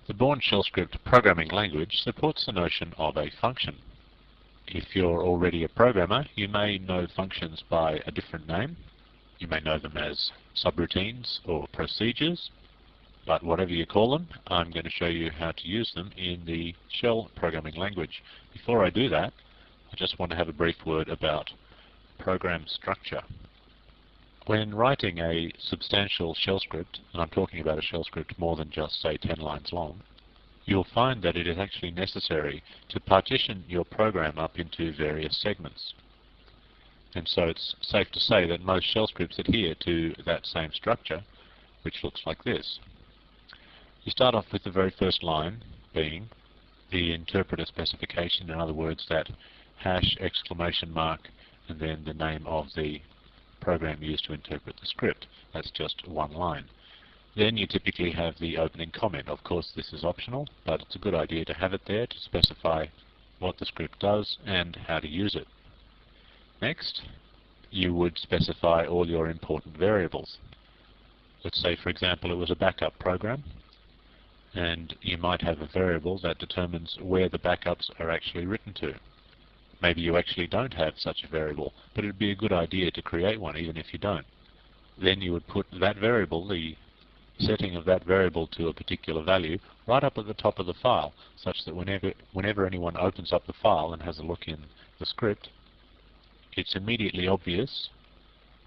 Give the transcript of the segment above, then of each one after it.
The Bourne shell script programming language supports the notion of a function. If you're already a programmer, you may know functions by a different name. You may know them as subroutines or procedures, but whatever you call them, I'm going to show you how to use them in the shell programming language. Before I do that, I just want to have a brief word about program structure. When writing a substantial shell script, and I'm talking about a shell script more than just, say, 10 lines long, you'll find that it is actually necessary to partition your program up into various segments. And so it's safe to say that most shell scripts adhere to that same structure, which looks like this. You start off with the very first line being the interpreter specification, in other words, that hash, exclamation mark, and then the name of the program used to interpret the script. That's just one line. Then you typically have the opening comment. Of course, this is optional, but it's a good idea to have it there to specify what the script does and how to use it. Next, you would specify all your important variables. Let's say, for example, it was a backup program, and you might have a variable that determines where the backups are actually written to. Maybe you actually don't have such a variable, but it would be a good idea to create one even if you don't. Then you would put that variable, the setting of that variable to a particular value, right up at the top of the file, such that whenever anyone opens up the file and has a look in the script, it's immediately obvious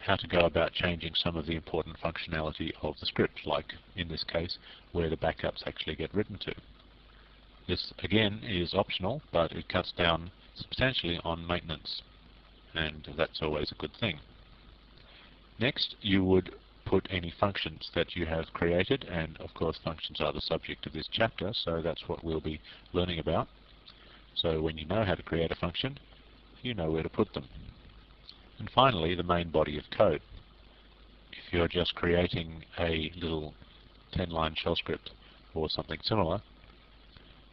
how to go about changing some of the important functionality of the script, like in this case where the backups actually get written to. This again is optional, but it cuts down substantially on maintenance, and that's always a good thing. Next, you would put any functions that you have created, and of course functions are the subject of this chapter, so that's what we'll be learning about. So when you know how to create a function, you know where to put them. And finally, the main body of code. If you're just creating a little 10-line shell script or something similar,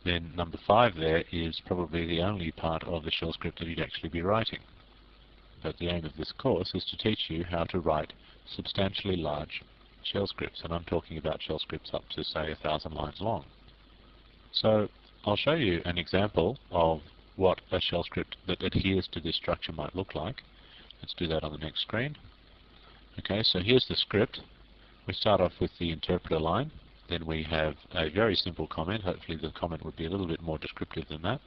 then number 5 there is probably the only part of the shell script that you'd actually be writing. But the aim of this course is to teach you how to write substantially large shell scripts, and I'm talking about shell scripts up to, say, 1,000 lines long. So I'll show you an example of what a shell script that adheres to this structure might look like. Let's do that on the next screen. Okay, so here's the script. We start off with the interpreter line. Then we have a very simple comment. Hopefully the comment would be a little bit more descriptive than that.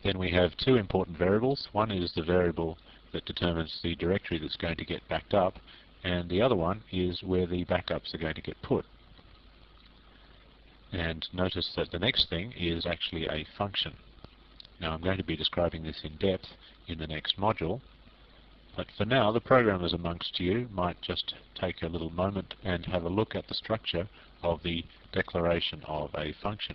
Then we have two important variables. One is the variable that determines the directory that's going to get backed up, and the other one is where the backups are going to get put. And notice that the next thing is actually a function. Now I'm going to be describing this in depth in the next module, but for now the programmers amongst you might just take a little moment and have a look at the structure of the declaration of a function.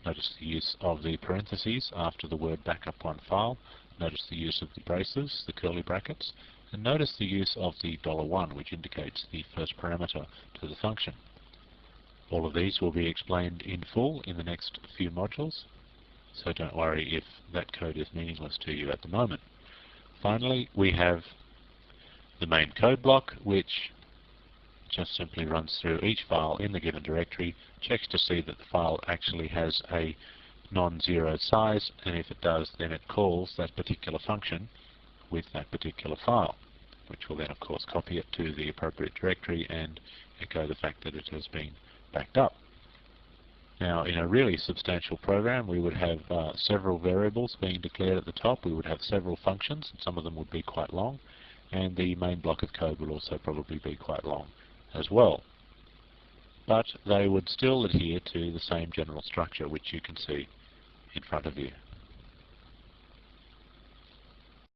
Notice the use of the parentheses after the word backup1 file, notice the use of the braces, the curly brackets, and notice the use of the $1, which indicates the first parameter to the function. All of these will be explained in full in the next few modules, so don't worry if that code is meaningless to you at the moment. Finally, we have the main code block, which just simply runs through each file in the given directory, checks to see that the file actually has a non-zero size, and if it does, then it calls that particular function with that particular file, which will then of course copy it to the appropriate directory and echo the fact that it has been backed up. Now, in a really substantial program, we would have several variables being declared at the top. We would have several functions, and some of them would be quite long, and the main block of code would also probably be quite long as well. But they would still adhere to the same general structure, which you can see in front of you.